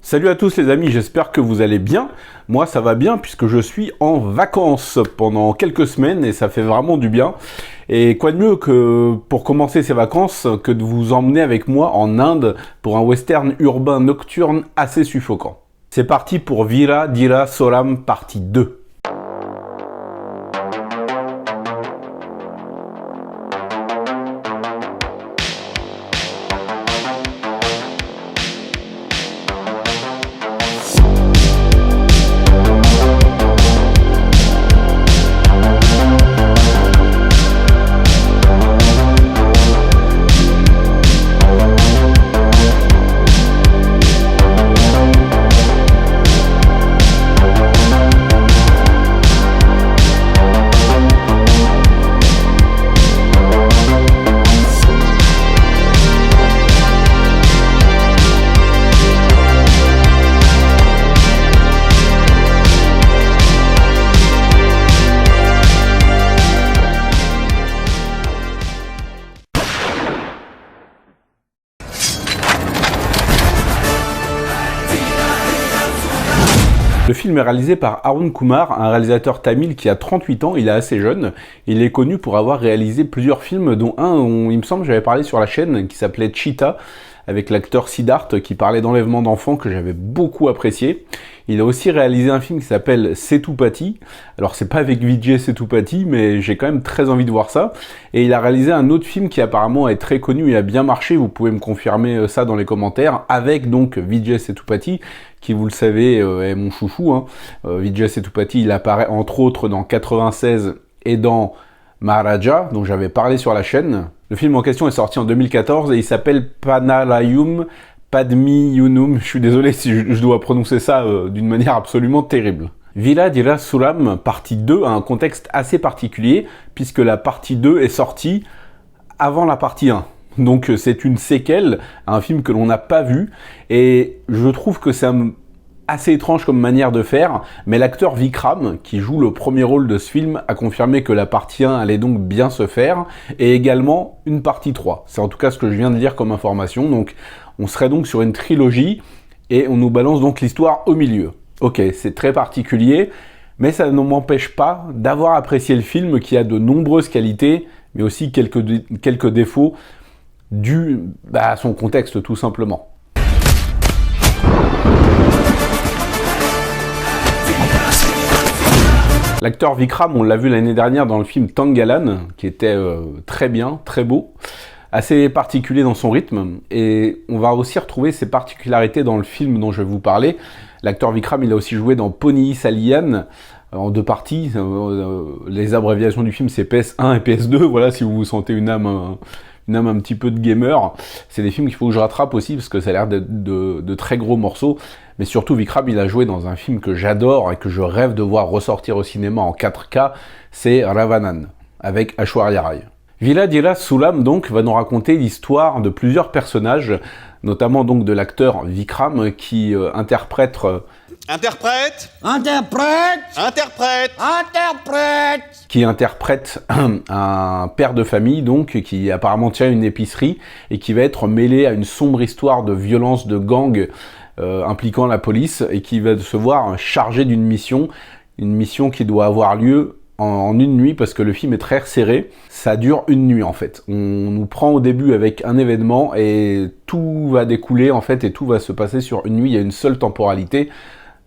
Salut à tous les amis, j'espère que vous allez bien. Moi ça va bien puisque je suis en vacances pendant quelques semaines et ça fait vraiment du bien. Et quoi de mieux que pour commencer ces vacances que de vous emmener avec moi en Inde pour un western urbain nocturne assez suffocant. C'est parti pour Veera Dhira Soram partie 2. Le film est réalisé par Arun Kumar, un réalisateur tamil qui a 38 ans, il est assez jeune. Il est connu pour avoir réalisé plusieurs films, dont un, il me semble, j'avais parlé sur la chaîne, qui s'appelait Cheetah, avec l'acteur Siddharth, qui parlait d'enlèvement d'enfants, que j'avais beaucoup apprécié. Il a aussi réalisé un film qui s'appelle Sethupathi. Alors c'est pas avec Vijay Sethupathi, mais j'ai quand même très envie de voir ça. Et il a réalisé un autre film qui apparemment est très connu et a bien marché, vous pouvez me confirmer ça dans les commentaires, avec donc Vijay Sethupathi, qui vous le savez est mon chouchou. Vijay Sethupathi, il apparaît entre autres dans 96 et dans Maharaja, dont j'avais parlé sur la chaîne. Le film en question est sorti en 2014 et il s'appelle Panalayum Padmiyunum. Je suis désolé si je dois prononcer ça d'une manière absolument terrible. Veera Dhira Soram partie 2 a un contexte assez particulier puisque la partie 2 est sortie avant la partie 1. Donc c'est une séquelle à un film que l'on n'a pas vu et je trouve que c'est assez étrange comme manière de faire, mais l'acteur Vikram, qui joue le premier rôle de ce film, a confirmé que la partie 1 allait donc bien se faire, et également une partie 3. C'est en tout cas ce que je viens de lire comme information, donc on serait donc sur une trilogie, et on nous balance donc l'histoire au milieu. Ok, c'est très particulier, mais ça ne m'empêche pas d'avoir apprécié le film qui a de nombreuses qualités, mais aussi quelques défauts dus à son contexte tout simplement. L'acteur Vikram, on l'a vu l'année dernière dans le film Thangalan, qui était très bien, très beau, assez particulier dans son rythme, et on va aussi retrouver ses particularités dans le film dont je vais vous parler. L'acteur Vikram, il a aussi joué dans Ponniyin Selvan, en 2 parties. Les abréviations du film, c'est PS1 et PS2, voilà, si vous vous sentez une âme un petit peu de gamer. C'est des films qu'il faut que je rattrape aussi, parce que ça a l'air de très gros morceaux. Mais surtout, Vikram, il a joué dans un film que j'adore et que je rêve de voir ressortir au cinéma en 4K, c'est Ravanan, avec Aishwarya Rai. Veera Dhira Soram, donc, va nous raconter l'histoire de plusieurs personnages, notamment donc de l'acteur Vikram, qui interprète un père de famille, donc, qui apparemment tient une épicerie, et qui va être mêlé à une sombre histoire de violence de gang, impliquant la police, et qui va se voir chargé d'une mission qui doit avoir lieu en une nuit, parce que le film est très serré. Ça dure une nuit en fait. On nous prend au début avec un événement et tout va découler en fait, et tout va se passer sur une nuit. Il y a une seule temporalité.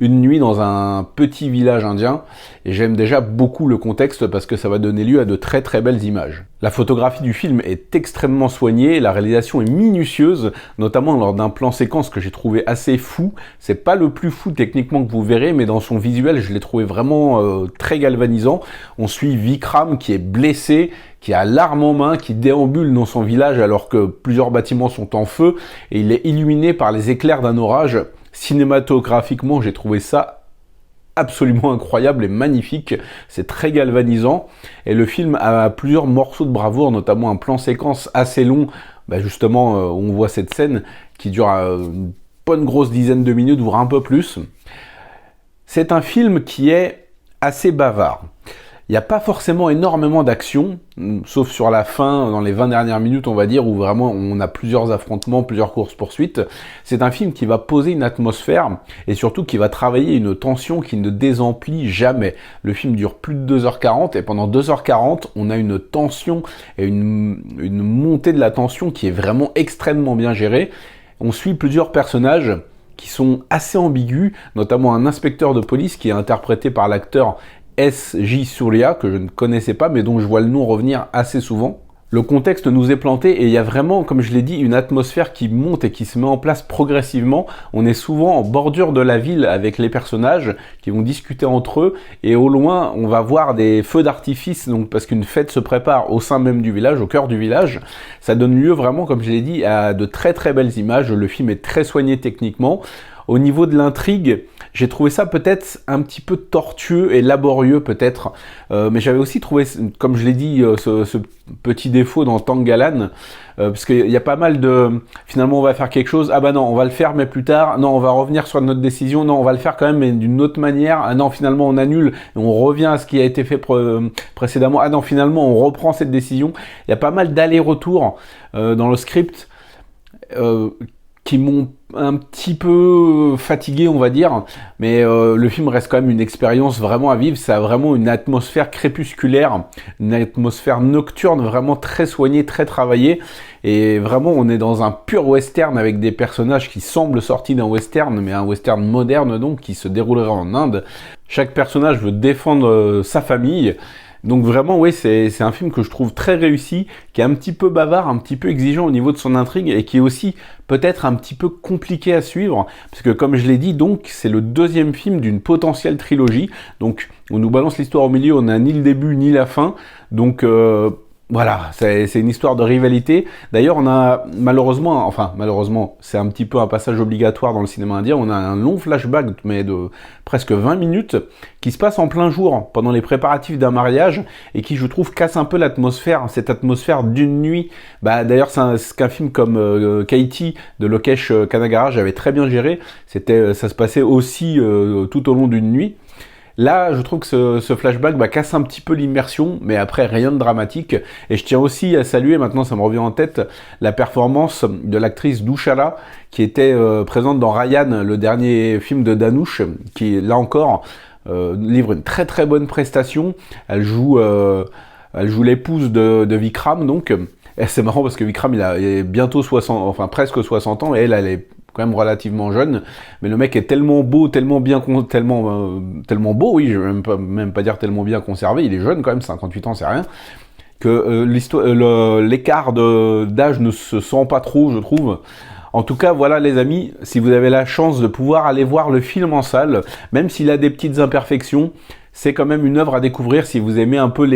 Une nuit dans un petit village indien, et j'aime déjà beaucoup le contexte parce que ça va donner lieu à de très très belles images. La photographie du film est extrêmement soignée, la réalisation est minutieuse, notamment lors d'un plan séquence que j'ai trouvé assez fou. C'est pas le plus fou techniquement que vous verrez, mais dans son visuel, je l'ai trouvé vraiment très galvanisant. On suit Vikram qui est blessé, qui a l'arme en main, qui déambule dans son village alors que plusieurs bâtiments sont en feu, et il est illuminé par les éclairs d'un orage. Cinématographiquement, j'ai trouvé ça absolument incroyable et magnifique. C'est très galvanisant. Et le film a plusieurs morceaux de bravoure, notamment un plan séquence assez long. Justement, on voit cette scène qui dure une bonne grosse dizaine de minutes, voire un peu plus. C'est un film qui est assez bavard. Il n'y a pas forcément énormément d'action, sauf sur la fin, dans les 20 dernières minutes, on va dire, où vraiment on a plusieurs affrontements, plusieurs courses-poursuites. C'est un film qui va poser une atmosphère et surtout qui va travailler une tension qui ne désemplit jamais. Le film dure plus de 2h40 et pendant 2h40, on a une tension et une montée de la tension qui est vraiment extrêmement bien gérée. On suit plusieurs personnages qui sont assez ambigus, notamment un inspecteur de police qui est interprété par l'acteur S.J. Surya, que je ne connaissais pas, mais dont je vois le nom revenir assez souvent. Le contexte nous est planté et il y a vraiment, comme je l'ai dit, une atmosphère qui monte et qui se met en place progressivement. On est souvent en bordure de la ville avec les personnages qui vont discuter entre eux et au loin, on va voir des feux d'artifice, donc parce qu'une fête se prépare au sein même du village, au cœur du village. Ça donne lieu vraiment, comme je l'ai dit, à de très très belles images. Le film est très soigné techniquement. Au niveau de l'intrigue, j'ai trouvé ça peut-être un petit peu tortueux et laborieux peut-être, mais j'avais aussi trouvé, comme je l'ai dit, ce petit défaut dans Tangalan, parce qu'il y a pas mal de, finalement on va faire quelque chose, ah bah non on va le faire mais plus tard, non on va revenir sur notre décision, non on va le faire quand même mais d'une autre manière, ah non finalement on annule et on revient à ce qui a été fait précédemment, ah non finalement on reprend cette décision. Il y a pas mal d'allers-retours dans le script qui m'ont un petit peu fatigué, on va dire, mais le film reste quand même une expérience vraiment à vivre. Ça a vraiment une atmosphère crépusculaire, une atmosphère nocturne vraiment très soignée, très travaillée, et vraiment on est dans un pur western avec des personnages qui semblent sortis d'un western, mais un western moderne donc, qui se déroulerait en Inde. Chaque personnage veut défendre sa famille. Donc vraiment, oui, c'est un film que je trouve très réussi, qui est un petit peu bavard, un petit peu exigeant au niveau de son intrigue et qui est aussi peut-être un petit peu compliqué à suivre, parce que comme je l'ai dit, donc c'est le deuxième film d'une potentielle trilogie. Donc on nous balance l'histoire au milieu, on n'a ni le début ni la fin. Donc voilà, c'est une histoire de rivalité. D'ailleurs, on a malheureusement, c'est un petit peu un passage obligatoire dans le cinéma indien, on a un long flashback, mais de presque 20 minutes, qui se passe en plein jour, pendant les préparatifs d'un mariage, et qui, je trouve, casse un peu l'atmosphère, cette atmosphère d'une nuit. Bah, d'ailleurs, c'est qu'un film comme Kaiti de Lokesh Kanagara, j'avais très bien géré. Ça se passait aussi tout au long d'une nuit. Là, je trouve que ce flashback casse un petit peu l'immersion, mais après, rien de dramatique. Et je tiens aussi à saluer, maintenant ça me revient en tête, la performance de l'actrice Dushala, qui était présente dans Ryan, le dernier film de Dhanush, qui, là encore, livre une très très bonne prestation. Elle joue l'épouse de Vikram, donc. Et c'est marrant parce que Vikram, il est bientôt 60, enfin presque 60 ans, et elle est quand même relativement jeune, mais le mec est tellement beau, tellement tellement beau, oui, je vais même pas dire tellement bien conservé, il est jeune quand même, 58 ans, c'est rien, que l'écart d'âge ne se sent pas trop, je trouve. En tout cas, voilà les amis, si vous avez la chance de pouvoir aller voir le film en salle, même s'il a des petites imperfections, c'est quand même une œuvre à découvrir si vous aimez un peu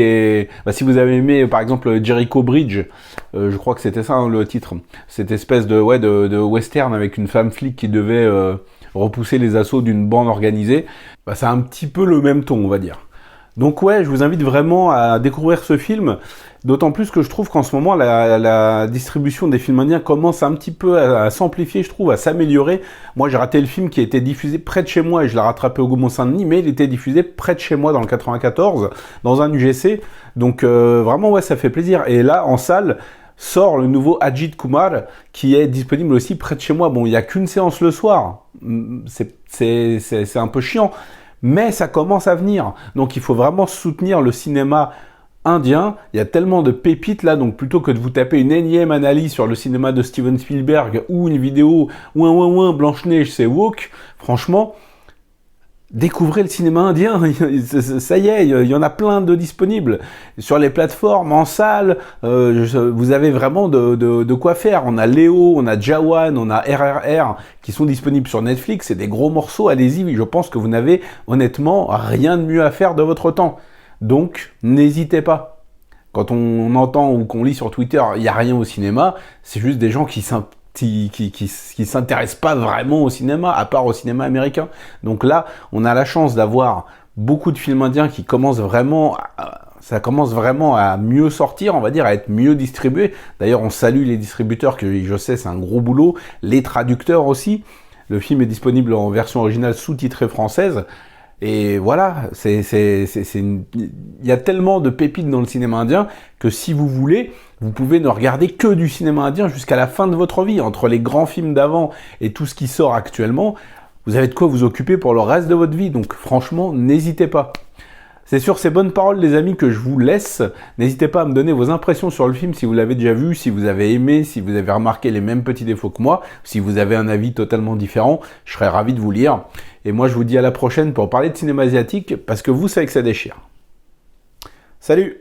si vous avez aimé par exemple Jericho Bridge, je crois que c'était ça le titre, cette espèce de western avec une femme flic qui devait repousser les assauts d'une bande organisée, c'est un petit peu le même ton, on va dire. Donc ouais, je vous invite vraiment à découvrir ce film, d'autant plus que je trouve qu'en ce moment, la distribution des films indiens commence un petit peu à s'amplifier, je trouve, à s'améliorer. Moi, j'ai raté le film qui était diffusé près de chez moi et je l'ai rattrapé au Gaumont-Saint-Denis, mais il était diffusé près de chez moi dans le 94, dans un UGC. Donc vraiment, ouais, ça fait plaisir. Et là, en salle, sort le nouveau Ajit Kumar, qui est disponible aussi près de chez moi. Bon, il n'y a qu'une séance le soir. C'est un peu chiant. Mais ça commence à venir, donc il faut vraiment soutenir le cinéma indien. Il y a tellement de pépites là, donc plutôt que de vous taper une énième analyse sur le cinéma de Steven Spielberg ou une vidéo Blanche-Neige c'est woke, franchement, découvrez le cinéma indien, ça y est, il y en a plein de disponibles. Sur les plateformes, en salle, vous avez vraiment de quoi faire. On a Léo, on a Jawan, on a RRR qui sont disponibles sur Netflix, c'est des gros morceaux, allez-y, je pense que vous n'avez honnêtement rien de mieux à faire de votre temps. Donc, n'hésitez pas. Quand on entend ou qu'on lit sur Twitter, il n'y a rien au cinéma, c'est juste des gens qui s'intéressent pas vraiment au cinéma, à part au cinéma américain. Donc là, on a la chance d'avoir beaucoup de films indiens qui commencent vraiment à mieux sortir, on va dire, à être mieux distribués. D'ailleurs, on salue les distributeurs, que je sais, c'est un gros boulot. Les traducteurs aussi. Le film est disponible en version originale sous-titrée française. Et voilà, il y a tellement de pépites dans le cinéma indien que si vous voulez, vous pouvez ne regarder que du cinéma indien jusqu'à la fin de votre vie. Entre les grands films d'avant et tout ce qui sort actuellement, vous avez de quoi vous occuper pour le reste de votre vie. Donc franchement, n'hésitez pas. C'est sur ces bonnes paroles, les amis, que je vous laisse. N'hésitez pas à me donner vos impressions sur le film, si vous l'avez déjà vu, si vous avez aimé, si vous avez remarqué les mêmes petits défauts que moi, si vous avez un avis totalement différent, je serais ravi de vous lire. Et moi, je vous dis à la prochaine pour parler de cinéma asiatique, parce que vous savez que ça déchire. Salut!